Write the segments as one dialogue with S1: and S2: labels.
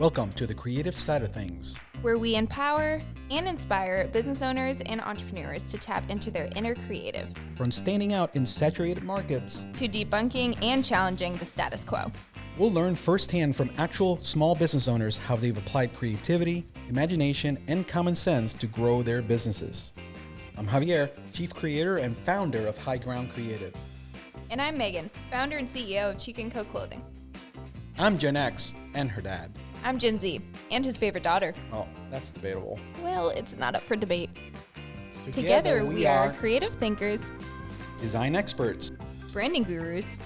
S1: Welcome to the creative side of things,
S2: where we empower and inspire business owners and entrepreneurs to tap into their inner creative,
S1: from standing out in saturated markets
S2: to debunking and challenging the status quo.
S1: We'll learn firsthand from actual small business owners how they've applied creativity, imagination, and common sense to grow their businesses. I'm Javier, Chief Creator and founder of High Ground Creative.
S2: And I'm Megan, founder and CEO of Cheek & Co Clothing.
S1: I'm Gen X and her dad.
S2: I'm Gen Z and his favorite daughter.
S1: Oh, that's debatable.
S2: Well, it's not up for debate. Together we are creative thinkers,
S1: design experts,
S2: branding gurus,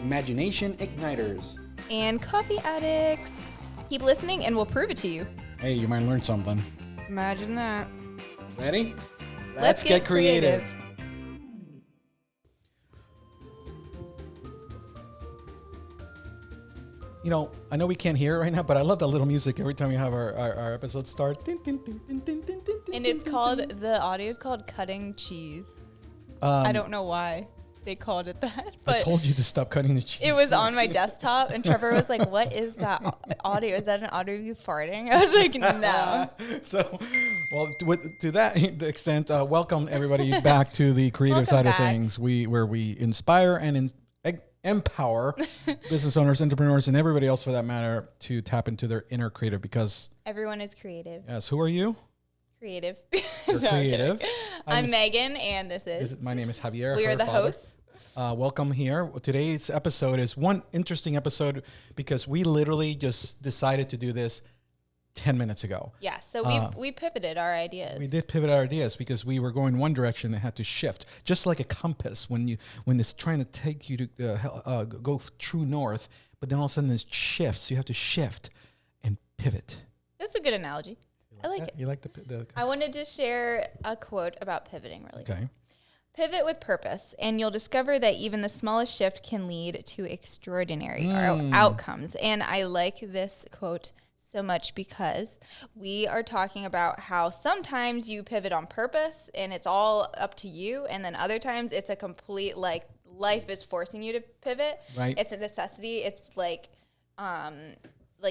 S1: imagination igniters,
S2: and coffee addicts. Keep listening and we'll prove it to you.
S1: Hey, you might learn something.
S2: Imagine that.
S1: Ready?
S2: Let's get creative.
S1: You know, I know we can't hear it right now, but I love that little music every time we have our episode start.
S2: And it's called, the audio is called Cutting Cheese. I don't know why they called it that, but
S1: I told you to stop cutting the cheese.
S2: it was on my desktop and Trevor was like, what is that audio? Is that an audio of you farting? I was like, no.
S1: So, well, to that extent, welcome everybody back to the creative side of things, where we inspire and empower business owners, entrepreneurs, and everybody else for that matter to tap into their inner creative, because
S2: everyone is creative.
S1: Yes. Who are you?
S2: Creative.
S1: You're creative.
S2: I'm Megan, and
S1: my name is Javier.
S2: We are the hosts.
S1: Welcome here. Today's episode is one interesting episode because we literally just decided to do this 10 minutes ago.
S2: Yeah, so we pivoted our ideas.
S1: We did pivot our ideas because we were going one direction and had to shift, just like a compass when it's trying to take you to go true north, but then all of a sudden there's shifts. You have to shift and pivot.
S2: That's a good analogy. I like it.
S1: You like the
S2: I wanted to share a quote about pivoting really quick.
S1: Okay.
S2: Pivot with purpose, and you'll discover that even the smallest shift can lead to extraordinary outcomes. And I like this quote so much because we are talking about how sometimes you pivot on purpose and it's all up to you, and then other times it's a complete, like, life is forcing you to pivot.
S1: Right.
S2: It's a necessity. It's like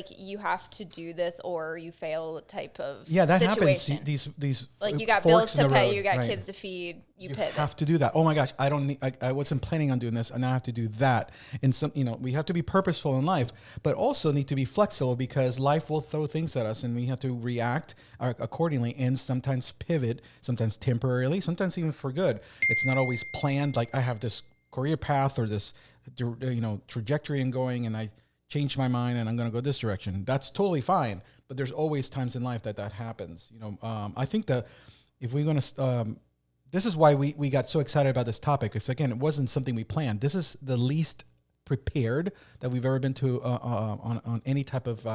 S2: you have to do this or you fail type of
S1: that
S2: situation.
S1: happens. These
S2: like you got bills to pay, you got kids to feed, you pivot.
S1: Have to do that. Oh my gosh, I wasn't planning on doing this, and now I have to do that. And we have to be purposeful in life, but also need to be flexible because life will throw things at us, and we have to react accordingly. And sometimes pivot, sometimes temporarily, sometimes even for good. It's not always planned. Like I have this career path or this, trajectory I'm going, and I change my mind and I'm going to go this direction. That's totally fine. But there's always times in life that happens. I think that if we're going to, this is why we got so excited about this topic. Because again, it wasn't something we planned. This is the least prepared that we've ever been to on any type of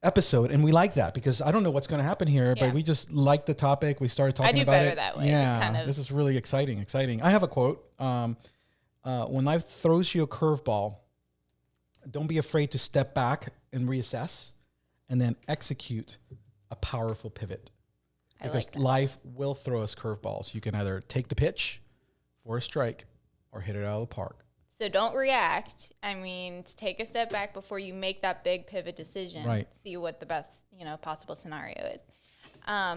S1: episode. And we like that because I don't know what's going to happen here, but we just like the topic. We started talking about it. I do better
S2: that way.
S1: Yeah, this is really exciting. I have a quote. When life throws you a curveball, don't be afraid to step back and reassess and then execute a powerful pivot. Because life will throw us curveballs. You can either take the pitch for a strike or hit it out of the park.
S2: So don't react. Take a step back before you make that big pivot decision.
S1: Right. See
S2: what the best, possible scenario is.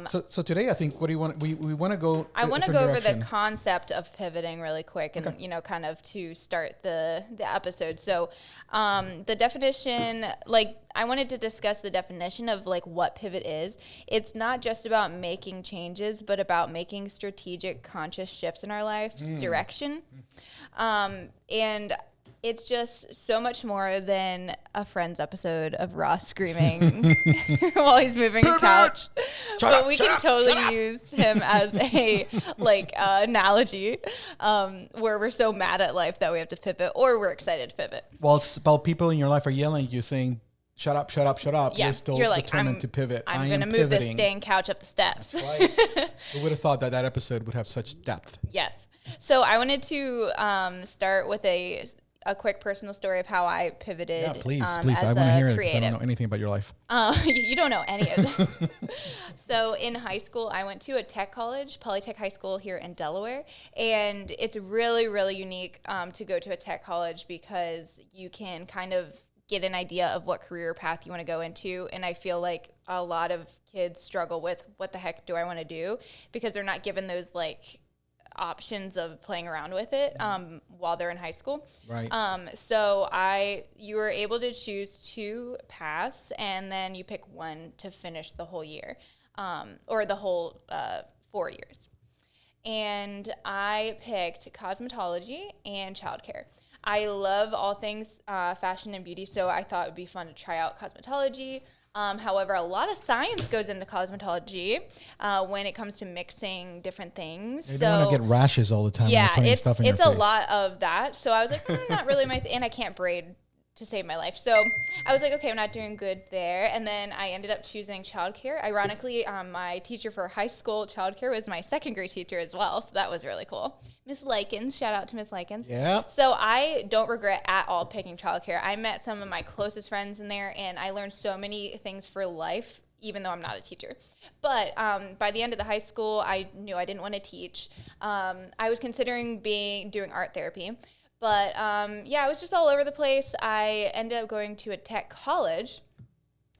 S1: So today, I think, what do you want? We want to go.
S2: I want to go over the concept of pivoting really quick, and kind of to start the episode. So, the definition, I wanted to discuss the definition of what pivot is. It's not just about making changes, but about making strategic, conscious shifts in our life's direction, and it's just so much more than a Friends episode of Ross screaming while he's moving a couch. But we can totally use him as a analogy where we're so mad at life that we have to pivot, or we're excited to pivot.
S1: While people in your life are yelling at you saying, "Shut up, shut up, shut up,"
S2: yeah,
S1: you're still determined to pivot.
S2: I'm going to move this dang couch up the steps.
S1: That's right. Who would have thought that episode would have such depth?
S2: Yes. So I wanted to start with a quick personal story of how I pivoted.
S1: Yeah, please. I
S2: as
S1: want to hear it. I don't know anything about your life.
S2: You don't know any of it. So in high school, I went to a tech college, Polytech High School here in Delaware, and it's really, really unique to go to a tech college because you can kind of get an idea of what career path you want to go into. And I feel like a lot of kids struggle with what the heck do I want to do, because they're not given those like options of playing around with it while they're in high school.
S1: Right.
S2: So you were able to choose 2 paths, and then you pick one to finish the whole year, or the whole 4 years. And I picked cosmetology and childcare. I love all things fashion and beauty, so I thought it would be fun to try out cosmetology. However, a lot of science goes into cosmetology when it comes to mixing different things.
S1: You don't want to get rashes all the time.
S2: Yeah,
S1: it's
S2: a lot of that. So I was like, not really my and I can't braid to save my life. So I was like, okay, I'm not doing good there. And then I ended up choosing childcare. Ironically, my teacher for high school childcare was my second grade teacher as well. So that was really cool. Miss Likens, shout out to Miss Likens.
S1: Yeah.
S2: So I don't regret at all picking childcare. I met some of my closest friends in there, and I learned so many things for life, even though I'm not a teacher. But by the end of the high school, I knew I didn't want to teach. I was considering doing art therapy. But I was just all over the place. I ended up going to a tech college,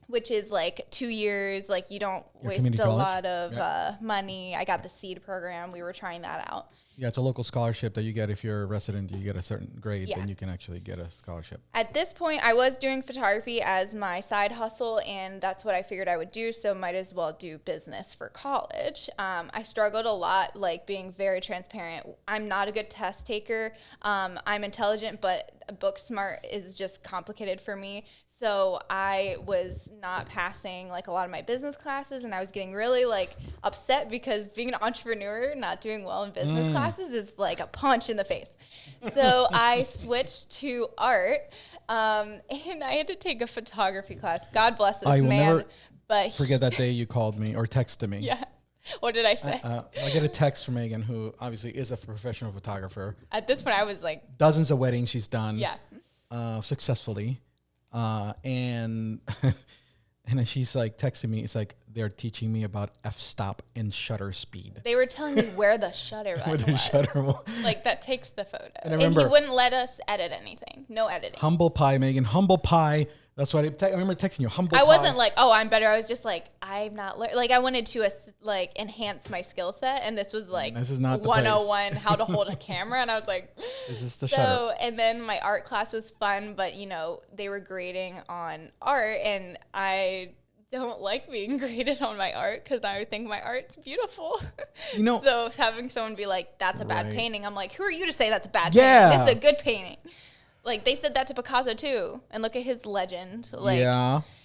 S2: which is like 2 years. Like, you don't waste a lot of money. I got the SEED program. We were trying that out.
S1: Yeah, it's a local scholarship that you get if you're a resident. You get a certain grade, then you can actually get a scholarship.
S2: At this point, I was doing photography as my side hustle, and that's what I figured I would do, so might as well do business for college. I struggled a lot, like being very transparent. I'm not a good test taker. I'm intelligent, but book smart is just complicated for me. So I was not passing like a lot of my business classes, and I was getting really like upset because being an entrepreneur, not doing well in business classes is like a punch in the face. So I switched to art, and I had to take a photography class. God bless this man.
S1: Never
S2: but
S1: forget that day you called me or texted me.
S2: Yeah. What did I say?
S1: I get a text from Megan, who obviously is a professional photographer.
S2: At this point, I was like...
S1: Dozens of weddings she's done.
S2: Yeah.
S1: Successfully. And then she's like texting me. It's like they're teaching me about f-stop and shutter speed.
S2: They were telling me where the shutter was. Like, that takes the photo. And he wouldn't let us edit anything. No editing.
S1: Humble pie, Megan. Humble pie. That's what I remember texting you. Humble pie.
S2: I wasn't like, oh, I'm better. I was just like, I'm not like I wanted to enhance my skill set, and this was like
S1: this is not the
S2: 101 how to hold a camera, and I was like,
S1: this is the shutter.
S2: And then my art class was fun, but they were grading on art, and I don't like being graded on my art because I think my art's beautiful. So having someone be like, that's a bad painting, I'm like, who are you to say that's a bad painting? This is a good painting. Like, they said that to Picasso, too. And look at his legend.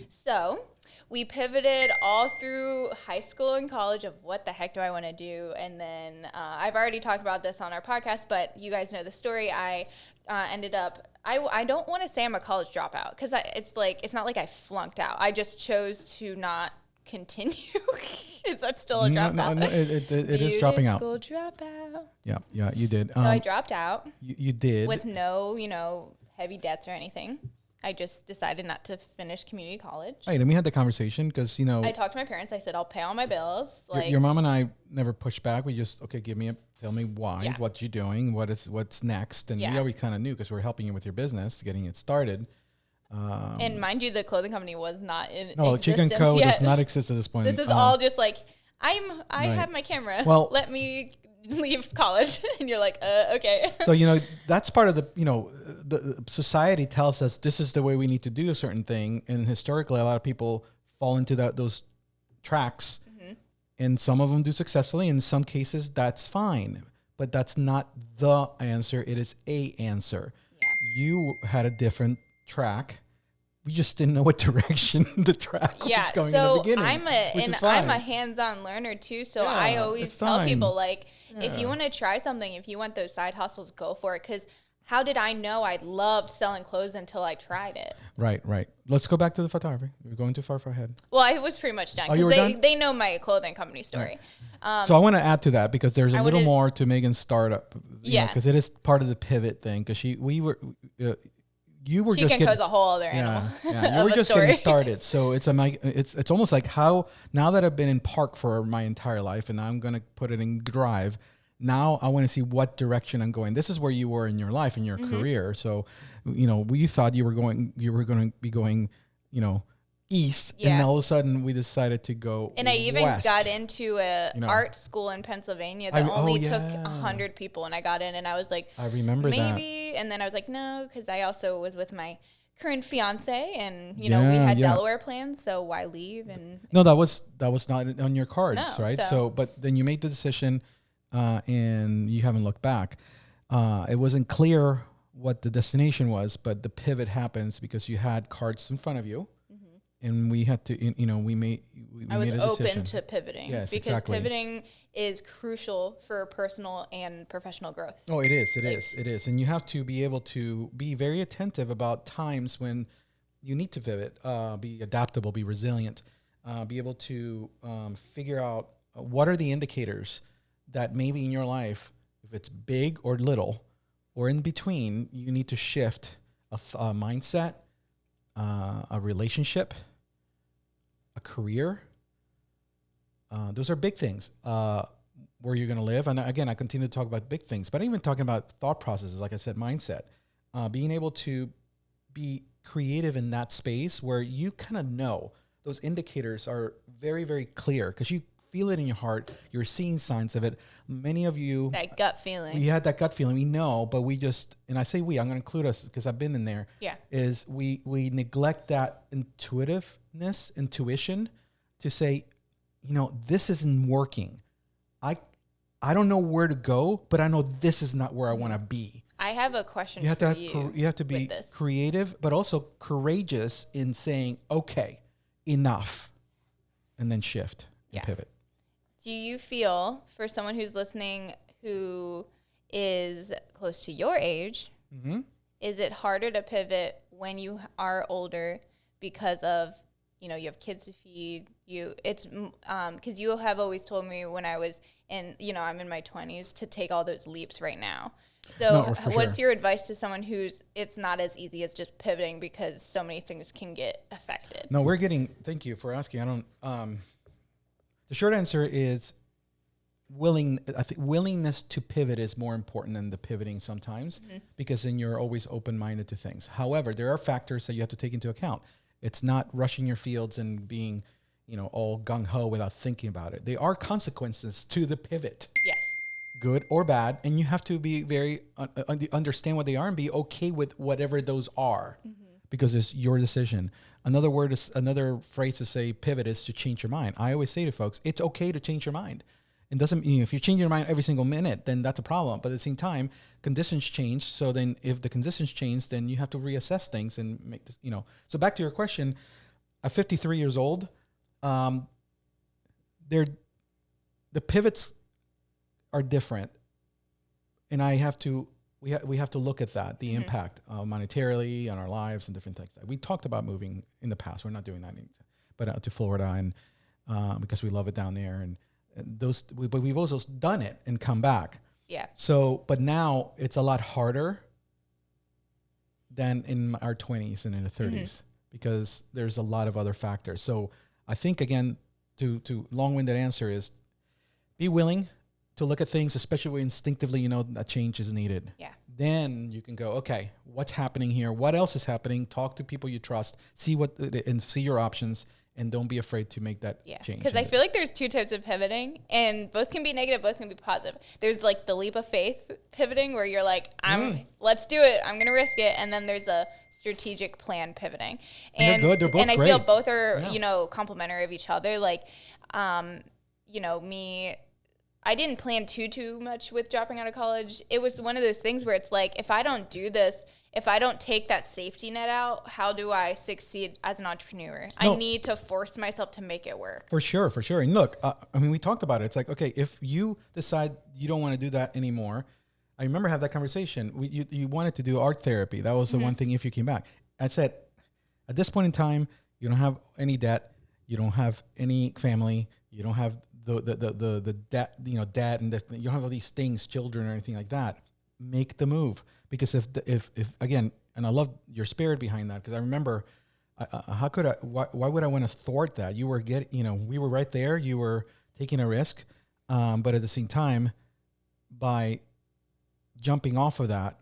S2: So we pivoted all through high school and college of what the heck do I want to do. And then I've already talked about this on our podcast, but you guys know the story. I ended up, I don't want to say I'm a college dropout, because it's not like I flunked out. I just chose to not continue. Is that still a dropout?
S1: No, it is dropping out.
S2: School dropout.
S1: Yeah, you did.
S2: So I dropped out.
S1: You did.
S2: With no, heavy debts or anything. I just decided not to finish community college.
S1: Right, and we had the conversation because,
S2: I talked to my parents. I said, I'll pay all my bills.
S1: Your mom and I never pushed back. We just, okay, tell me why, what you're doing, what's next. And we already kind of knew because we were helping you with your business, getting it started.
S2: And mind you, the clothing company was not in existence
S1: Chicken Co.
S2: yet.
S1: does not exist at this point.
S2: This is all just like, I have my camera. Well, let me leave college. And you're like, okay.
S1: So, that's part of the society tells us this is the way we need to do a certain thing. And historically, a lot of people fall into those tracks. Mm-hmm. And some of them do successfully. In some cases, that's fine. But that's not the answer. It is a answer. Yeah. You had a different track. We just didn't know what direction the track was going in the beginning.
S2: I'm a hands-on learner too, so I always tell people, like, if you want to try something, if you want those side hustles, go for it. Because how did I know I loved selling clothes until I tried it? Right.
S1: Let's go back to the photography. We're going too far ahead.
S2: Well, I was pretty much done because they know my clothing company story.
S1: Right. So I want to add to that because there's a little more to Megan's startup. Because it is part of the pivot thing. Because you were just
S2: getting a whole other animal.
S1: You were just getting started. So it's almost like how now that I've been in park for my entire life and I'm going to put it in drive, Now I want to see what direction I'm going. This is where you were in your life, in your career. So, we thought you were going to be going, east, and all of a sudden we decided to go
S2: and I even
S1: west.
S2: got into a art school in Pennsylvania that only took 100 people, and I got in and I was like,
S1: I remember
S2: maybe that. And then I was like, no, because I also was with my current fiance, and we had Delaware plans, so why leave? And
S1: no, that was not on your cards, right?
S2: So
S1: but then you made the decision, and you haven't looked back. It wasn't clear what the destination was, but the pivot happens because you had cards in front of you, and we had to, we made a decision.
S2: I was open to pivoting,
S1: yes,
S2: because
S1: exactly.
S2: pivoting is crucial for personal and professional growth.
S1: Oh, it is. And you have to be able to be very attentive about times when you need to pivot, be adaptable, be resilient, be able to figure out what are the indicators that maybe in your life, if it's big or little or in between, you need to shift a mindset, a relationship, a career. Those are big things. Where you're going to live. And again, I continue to talk about big things, but I'm even talking about thought processes, like I said, mindset, being able to be creative in that space where you kind of know those indicators are very, very clear because you feel it in your heart. You're seeing signs of it. Many of you,
S2: that gut feeling.
S1: We had that gut feeling. We know, but we just, and I say I'm going to include us because I've been in there.
S2: Yeah.
S1: Is we neglect that intuition to say, this isn't working. I don't know where to go, but I know this is not where I want to be.
S2: I have a question
S1: you have
S2: for
S1: to
S2: you.
S1: You have to be creative, but also courageous in saying, okay, enough, and then shift and pivot.
S2: Do you feel, for someone who's listening who is close to your age, is it harder to pivot when you are older because of, you have kids to feed? It's because you have always told me when I was in, I'm in my 20s, to take all those leaps right now. So what's your advice to someone it's not as easy as just pivoting because so many things can get affected?
S1: No, thank you for asking. The short answer is I think willingness to pivot is more important than the pivoting sometimes, because then you're always open-minded to things. However, there are factors that you have to take into account. It's not rushing your fields and being, all gung-ho without thinking about it. There are consequences to the pivot.
S2: Yes.
S1: Good or bad, and you have to be very understand what they are and be okay with whatever those are, because it's your decision. Another phrase to say pivot is to change your mind. I always say to folks, it's okay to change your mind. It doesn't, if you change your mind every single minute, then that's a problem. But at the same time, conditions change. So then, if the conditions change, then you have to reassess things and make this. So back to your question, at 53 years old, the pivots are different, and we have to look at that, the impact monetarily on our lives and different things. We talked about moving in the past. We're not doing that anymore, but to Florida, and because we love it down there, and but we've also done it and come back.
S2: Yeah.
S1: So, but now it's a lot harder than in our 20s and in the 30s because there's a lot of other factors. So I think, again, to long-winded answer is be willing to look at things, especially when instinctively that change is needed.
S2: Yeah.
S1: Then you can go, okay, what's happening here? What else is happening? Talk to people you trust, see your options, and don't be afraid to make that change.
S2: Because I feel like there's two types of pivoting, and both can be negative, both can be positive. There's like the leap of faith pivoting where you're like, let's do it, I'm going to risk it. And then there's a strategic plan pivoting.
S1: And they're good, they're both
S2: great.
S1: I
S2: feel both are, complementary of each other. Like, me, I didn't plan too much with dropping out of college. It was one of those things where it's like, if I don't do this, if I don't take that safety net out, how do I succeed as an entrepreneur? No. I need to force myself to make it work.
S1: For sure. And look, we talked about it. It's like, okay, if you decide you don't want to do that anymore, I remember having that conversation. You wanted to do art therapy. That was the one thing if you came back. I said, at this point in time, you don't have any debt. You don't have any family. You don't have the debt, debt, and you don't have all these things, children or anything like that. Make the move. Because if again, and I love your spirit behind that, because I remember, why would I want to thwart that? You were we were right there. You were taking a risk, but at the same time, by jumping off of that,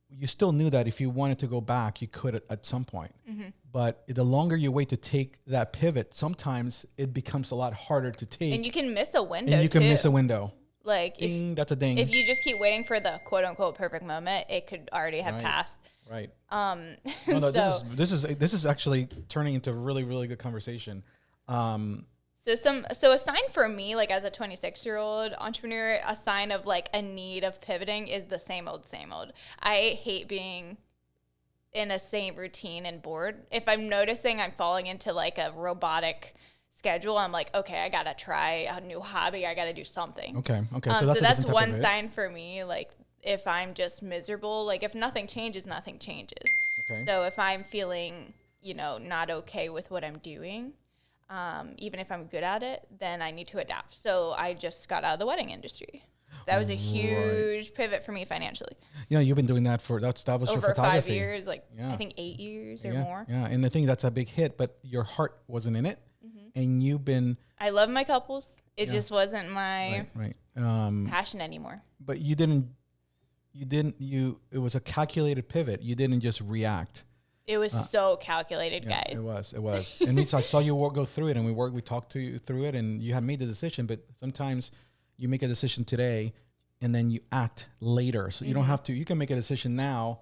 S1: you still knew that if you wanted to go back, you could at some point. Mm-hmm. But the longer you wait to take that pivot, sometimes it becomes a lot harder to take.
S2: And you can miss a window.
S1: And you can miss a window.
S2: Like,
S1: ding, that's a ding.
S2: If you just keep waiting for the quote unquote perfect moment, it could already have passed.
S1: Right.
S2: No,
S1: this is actually turning into a really, really good conversation.
S2: So a sign for me, like as a 26-year-old entrepreneur, a sign of like a need of pivoting is the same old, same old. I hate being in a same routine and bored. If I'm noticing I'm falling into like a robotic schedule, I'm like, okay, I gotta try a new hobby. I gotta do something.
S1: Okay.
S2: So that's one sign for me. Like if I'm just miserable, like if nothing changes, nothing changes. Okay. So if I'm feeling, not okay with what I'm doing, even if I'm good at it, then I need to adapt. So I just got out of the wedding industry. That was a huge pivot for me financially.
S1: Yeah, you've been doing that that was
S2: over
S1: your photography.
S2: 5 years, I think 8 years or more.
S1: Yeah, and I think that's a big hit, but your heart wasn't in it, and you've been.
S2: I love my couples. It just wasn't my passion anymore.
S1: But you didn't. It was a calculated pivot. You didn't just react.
S2: It was so calculated, guys.
S1: It was. And I saw you go through it, and we talked to you through it, and you had made the decision. But sometimes you make a decision today, and then you act later. So you don't have to. You can make a decision now,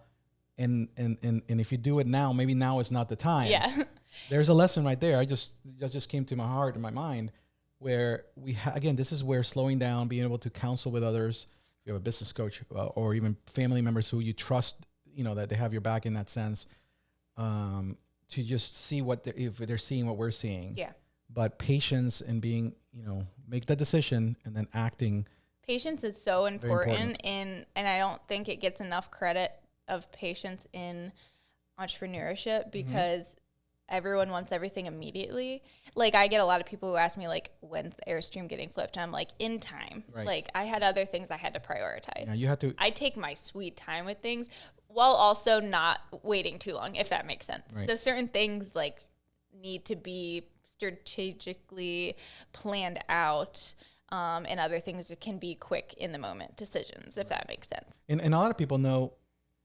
S1: and if you do it now, maybe now is not the time.
S2: Yeah.
S1: There's a lesson right there. That just came to my heart and my mind, where again, this is where slowing down, being able to counsel with others. If you have a business coach or even family members who you trust, that they have your back in that sense. To just see if they're seeing what we're seeing. Yeah. But patience and being, make that decision and then acting.
S2: Patience is so important. And I don't think it gets enough credit of patience in entrepreneurship because everyone wants everything immediately. Like I get a lot of people who ask me like, when's the Airstream getting flipped? And I'm like, in time. Right. Like I had other things I had to prioritize.
S1: Yeah, you have to.
S2: I take my sweet time with things, while also not waiting too long, if that makes sense. Right. So certain things like need to be strategically planned out, and other things that can be quick in the moment decisions, if that makes sense.
S1: And a lot of people know,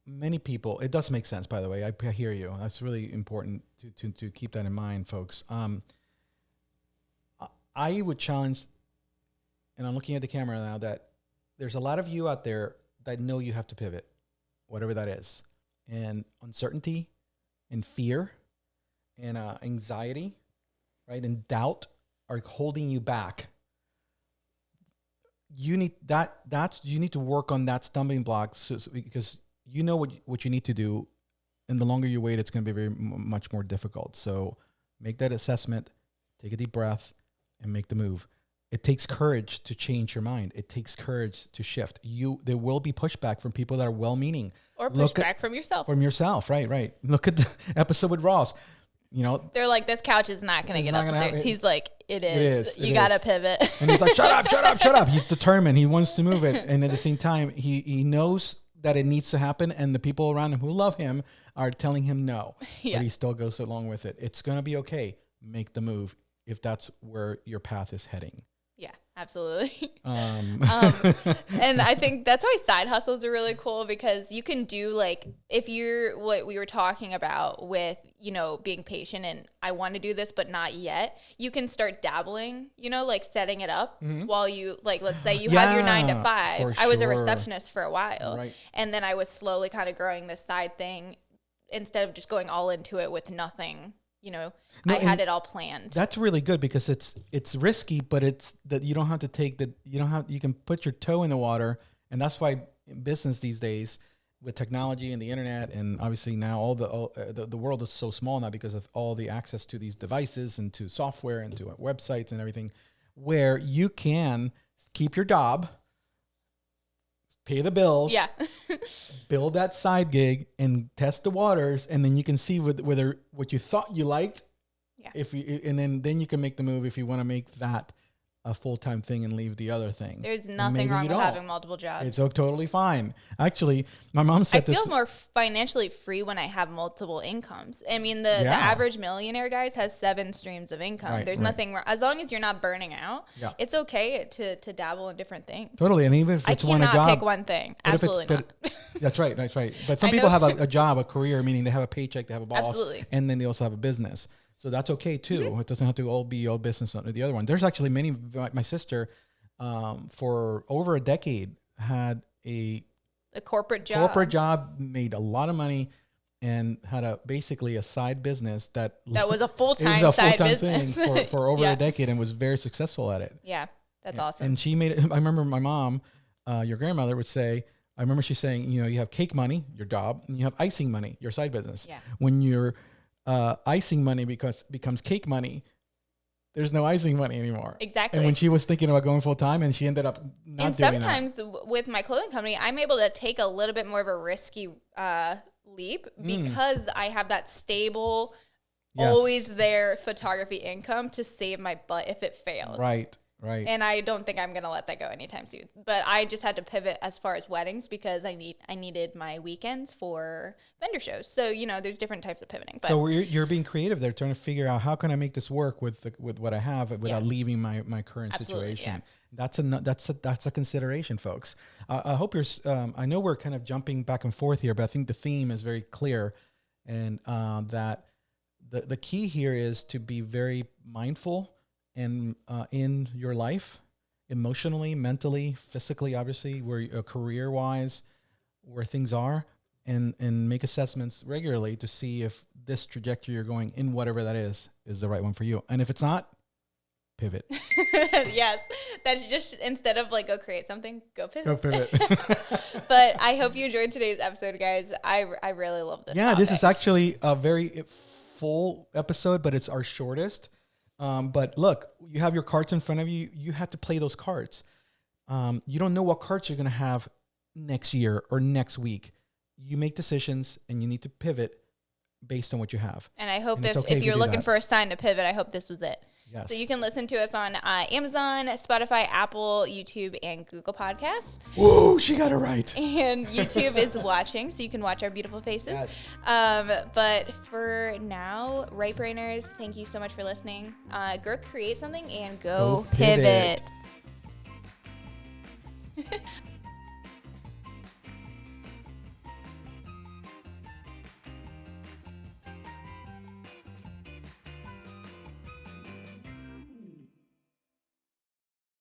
S1: many people, it does make sense, by the way. I hear you. That's really important to keep that in mind, folks. I would challenge, and I'm looking at the camera now, that there's a lot of you out there that know you have to pivot. Whatever that is, and uncertainty and fear and anxiety, right, and doubt are holding you back. You need you need to work on that stumbling block because you know what you need to do, and the longer you wait, it's going to be very much more difficult. So make that assessment, take a deep breath, and make the move. It takes courage to change your mind. It takes courage to shift. There will be pushback from people that are well-meaning.
S2: Or pushback from yourself.
S1: From yourself, right. Look at the episode with Ross.
S2: They're like, this couch is not going to get up the stairs. He's like, it is. You got to pivot.
S1: And he's like, shut up. He's determined. He wants to move it. And at the same time, he knows that it needs to happen. And the people around him who love him are telling him no. Yeah. But he still goes along with it. It's going to be okay. Make the move if that's where your path is heading.
S2: Yeah, absolutely. And I think that's why side hustles are really cool because you can do like, if you're what we were talking about with, being patient and I want to do this, but not yet, you can start dabbling, like setting it up while you, like, let's say you have your 9 to 5. I was a receptionist for a while. Right. And then I was slowly kind of growing this side thing instead of just going all into it with nothing. I had it all planned.
S1: That's really good because it's risky, but it's that you don't have to take you can put your toe in the water. And that's why in business these days with technology and the internet, and obviously now the world is so small now because of all the access to these devices and to software and to websites and everything, where you can keep your job, pay the bills, build that side gig, and test the waters, and then you can see whether what you thought you liked, and then you can make the move if you want to make that a full-time thing and leave the other thing.
S2: There's nothing wrong with having multiple jobs.
S1: It's totally fine. Actually, my mom said
S2: I feel more financially free when I have multiple incomes. I mean, the average millionaire, guys, has 7 streams of income.
S1: Right,
S2: There's nothing wrong. As long as you're not burning out, it's okay to dabble in different things.
S1: Totally. And even if it's one job.
S2: I cannot pick one thing. Absolutely not.
S1: That's right. But some people have a job, a career, meaning they have a paycheck, they have a boss.
S2: Absolutely.
S1: And then they also have a business. So that's okay too. It doesn't have to all be all business under the other one. There's actually my sister, for over a decade had a
S2: corporate job,
S1: made a lot of money, and had basically a side business that
S2: was a full-time side business
S1: thing for over a decade, and was very successful at it.
S2: Yeah, that's awesome.
S1: And she made it. I remember my mom, your grandmother, would say, I remember she saying, you have cake money, your job, and you have icing money, your side business.
S2: Yeah.
S1: When your icing money becomes cake money, there's no icing money anymore.
S2: Exactly.
S1: And when she was thinking about going full time, and she ended up not doing that.
S2: And sometimes with my clothing company, I'm able to take a little bit more of a risky leap because I have that stable, always there photography income to save my butt if it fails.
S1: Right.
S2: And I don't think I'm going to let that go anytime soon. But I just had to pivot as far as weddings because I needed my weekends for vendor shows. So, there's different types of pivoting. But
S1: so you're being creative there, trying to figure out how can I make this work with what I have without leaving my current situation. Yeah. That's a consideration, folks. I hope you're. I know we're kind of jumping back and forth here, but I think the theme is very clear, and that the key here is to be very mindful. And in your life, emotionally, mentally, physically, obviously, where career-wise, where things are, and make assessments regularly to see if this trajectory you're going in, whatever that is the right one for you. And if it's not, pivot.
S2: Yes, that's just instead of go create something, go pivot.
S1: Go pivot.
S2: But I hope you enjoyed today's episode, guys. I really love this.
S1: Yeah,
S2: topic.
S1: This is actually a very full episode, but it's our shortest. But look, you have your cards in front of you. You have to play those cards. You don't know what cards you're going to have next year or next week. You make decisions and you need to pivot based on what you have.
S2: And I hope if you're looking for a sign to pivot, I hope this was it.
S1: Yes.
S2: So you can listen to us on Amazon, Spotify, Apple, YouTube, and Google Podcasts.
S1: Whoa, she got it right.
S2: And YouTube is watching, so you can watch our beautiful faces.
S1: Yes.
S2: But for now, Right Brainers, thank you so much for listening. Go create something and go pivot.